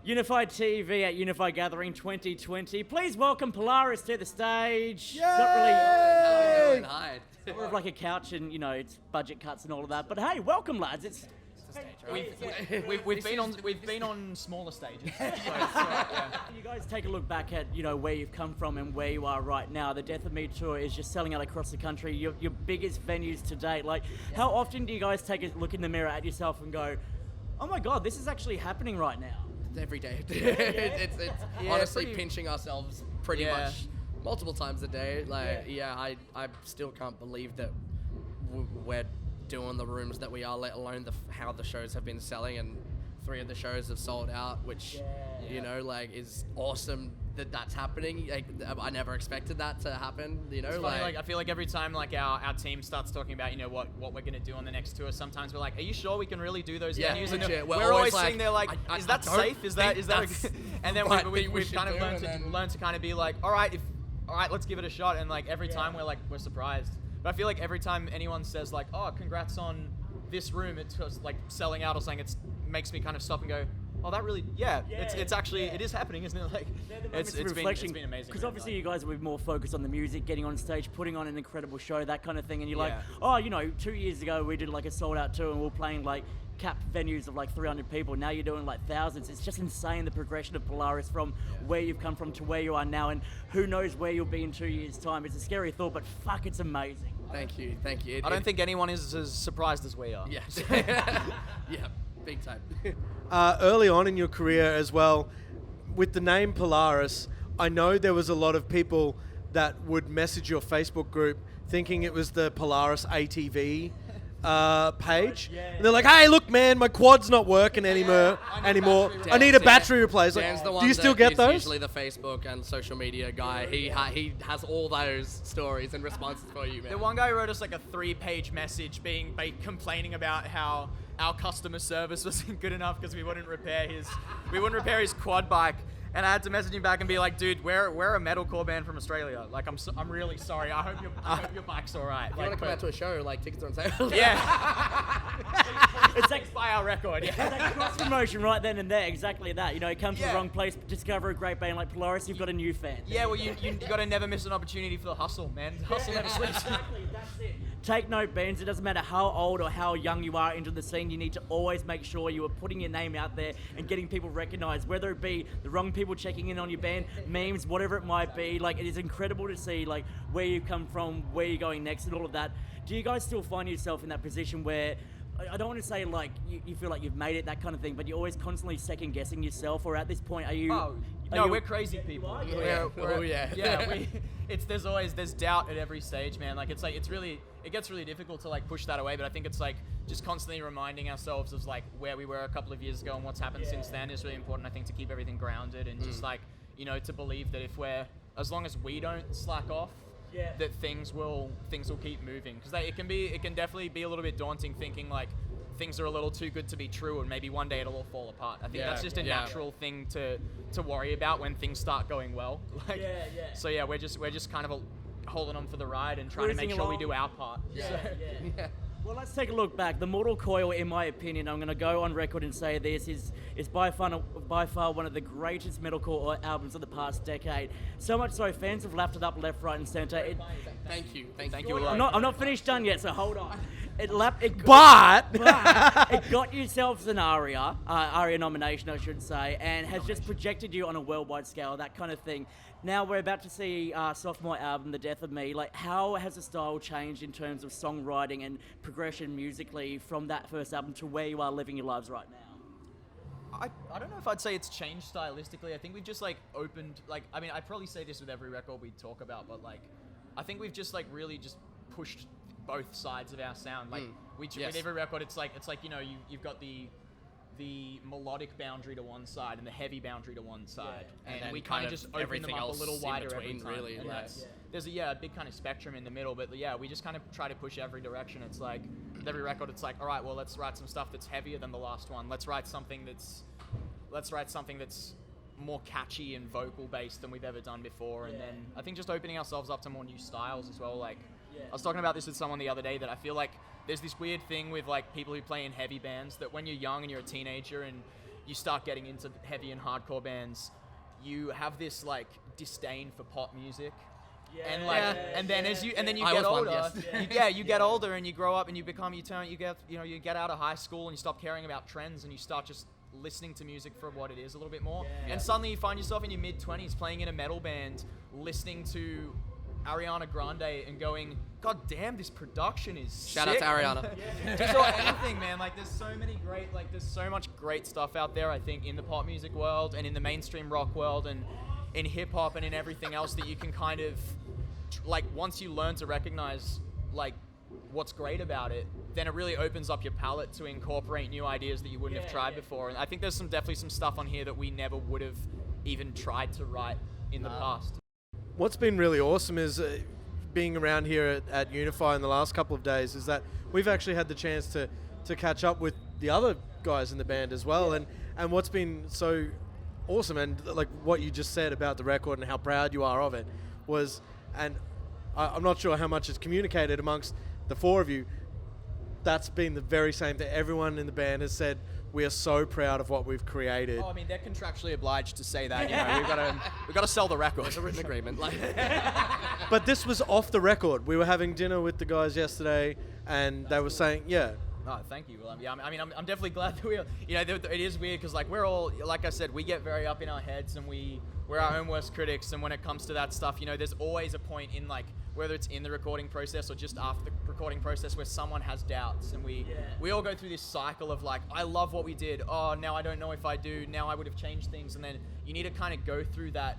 UNIFY TV at UNIFY Gathering 2020. Please welcome Polaris to the stage. Yay! It's not really How are you doing? Hi. more of like a couch and, you know, it's budget cuts and all of that. But hey, welcome lads. It's a stage, right? We've been on smaller stages. You guys take a look back at, you know, where you've come from and where you are right now. The Death of Me tour is just selling out across the country. Your biggest venues to date. Like, how often do you guys take a look in the mirror at yourself and go, oh my God, this is actually happening right now? Every day. It's honestly pinching ourselves pretty much multiple times a day. Like, I still can't believe that we're doing the rooms that we are, let alone how the shows have been selling, and 3 of the shows have sold out, which you know, like, is awesome that's happening. Like, I never expected that to happen, you know. Like, I feel like every time like our team starts talking about, you know, what we're gonna do on the next tour, sometimes we're like, are you sure we can really do those venues? And we're always like, sitting there like, is that safe? Is that and then we've kind of learned to kind of be like, all right, let's give it a shot. And like every time we're surprised. But I feel like every time anyone says like, oh, congrats on this room, it's just like selling out or something, it makes me kind of stop and go, oh, that really, it's actually, it is happening, isn't it? Like, it's been amazing. Because obviously you guys will be more focused on the music, getting on stage, putting on an incredible show, that kind of thing. And you're like, oh, you know, 2 years ago we did like a sold out tour and we were playing like capped venues of like 300 people. Now you're doing like thousands. It's just insane, the progression of Polaris from where you've come from to where you are now. And who knows where you'll be in 2 years' time. It's a scary thought, but fuck, it's amazing. Thank you. I don't think anyone is as surprised as we are. Yeah. Yeah, big time. Early on in your career as well, with the name Polaris, I know there was a lot of people that would message your Facebook group thinking it was the Polaris ATV page. And they're like, hey, look, man, my quad's not working anymore. I need a battery replacement. Dan's the one do you still get those? Usually the Facebook and social media guy. He has all those stories and responses for you, man. The one guy wrote us like a 3-page message complaining about how our customer service wasn't good enough because we wouldn't repair his quad bike. And I had to message him back and be like, dude, we're a metalcore band from Australia. Like, I'm really sorry. I hope your bike's all right. If you want to come out to a show, like, tickets are on sale. It's like buy our record. It's like cross promotion right then and there. Exactly that. You know, you come to the wrong place, discover a great band like Polaris, you've got a new fan. Yeah, well, you got to never miss an opportunity for the hustle, man. The hustle never sleeps. Exactly, that's it. Take note, bands. It doesn't matter how old or how young you are into the scene. You need to always make sure you are putting your name out there and getting people recognized, whether it be the wrong people checking in on your band, memes, whatever it might be. Like, it is incredible to see like where you've come from, where you're going next, and all of that. Do you guys still find yourself in that position where, I don't want to say like you feel like you've made it, that kind of thing, but you're always constantly second guessing yourself, or at this point are you? We're crazy people. There's doubt at every stage, man. Like, it gets really difficult to like push that away, but I think it's like just constantly reminding ourselves of like where we were a couple of years ago and what's happened since then is really important. I think to keep everything grounded and just like, you know, to believe that as long as we don't slack off, that things will keep moving, because it can definitely be a little bit daunting thinking like things are a little too good to be true and maybe one day it'll all fall apart. I think that's just a natural thing to worry about when things start going well. Like, so we're just kind of holding on for the ride and trying to make sure we do our part. Well, let's take a look back. The Mortal Coil, in my opinion, I'm going to go on record and say this, is by far one of the greatest metalcore albums of the past decade. So much so, fans have lapped it up left, right, and centre. Thank you. I'm not finished done yet, so hold on. It got yourselves an ARIA nomination, I should say, and has just projected you on a worldwide scale, that kind of thing. Now we're about to see sophomore album, The Death of Me. Like, how has the style changed in terms of songwriting and progression musically from that first album to where you are living your lives right now? I don't know if I'd say it's changed stylistically. I think we've just like opened, like, I mean, I probably say this with every record we talk about, but like, I think we've just like really just pushed both sides of our sound. Like, with every record, it's like you know, you've got the melodic boundary to one side and the heavy boundary to one side, and we kind of just open them up a little wider every time. Really, there's a big kind of spectrum in the middle, but we just kind of try to push every direction. It's like with every record, it's like, all right, well, let's write some stuff that's heavier than the last one. Let's write something that's more catchy and vocal based than we've ever done before. And then I think just opening ourselves up to more new styles as well. Like, I was talking about this with someone the other day, that I feel like there's this weird thing with like people who play in heavy bands, that when you're young and you're a teenager and you start getting into heavy and hardcore bands, you have this like disdain for pop music. And like, and then you I get was one, older, yes. you get older and you grow up and you get out of high school and you stop caring about trends and you start just listening to music for what it is a little bit more. And suddenly you find yourself in your mid-20s playing in a metal band, listening to Ariana Grande and going, God damn, this production is Shout out to Ariana. Just or anything, man. Like, there's so much great stuff out there, I think, in the pop music world and in the mainstream rock world and in hip-hop and in everything else that you can kind of, like, once you learn to recognize, like, what's great about it, then it really opens up your palette to incorporate new ideas that you wouldn't have tried before. And I think there's definitely some stuff on here that we never would have even tried to write in the past. What's been really awesome is being around here at UNIFY in the last couple of days is that we've actually had the chance to catch up with the other guys in the band as well. And what's been so awesome, and like what you just said about the record and how proud you are of it was, and I'm not sure how much is communicated amongst the four of you, that's been the very same thing. Everyone in the band has said, we are so proud of what we've created. Oh, I mean, they're contractually obliged to say that. You know, we've got to sell the record. It's a written agreement. Like, But this was off the record. We were having dinner with the guys yesterday, and they were saying, yeah. Oh, thank you. Well, I mean, I'm definitely glad that we're, you know, it is weird because, like, we're all, like I said, we get very up in our heads and we're our own worst critics. And when it comes to that stuff, you know, there's always a point in, like, whether it's in the recording process or just after the recording process where someone has doubts. And we all go through this cycle of, like, I love what we did. Oh, now I don't know if I do. Now I would have changed things. And then you need to kind of go through that.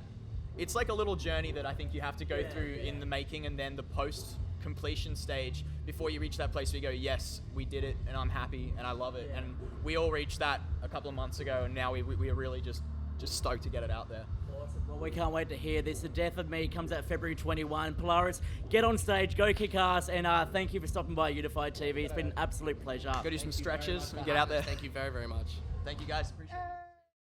It's like a little journey that I think you have to go through in the making and then the post completion stage before you reach that place where you go, yes, we did it and I'm happy and I love it. And we all reached that a couple of months ago, and now we are really just stoked to get it out there. Awesome. Well, we can't wait to hear this. The Death of Me comes out February 21. Polaris, get on stage, go kick ass, and thank you for stopping by UNIFY TV. It's been an absolute pleasure. Go do some stretches and get out there. Thank you very, very much. Thank you guys. Appreciate it.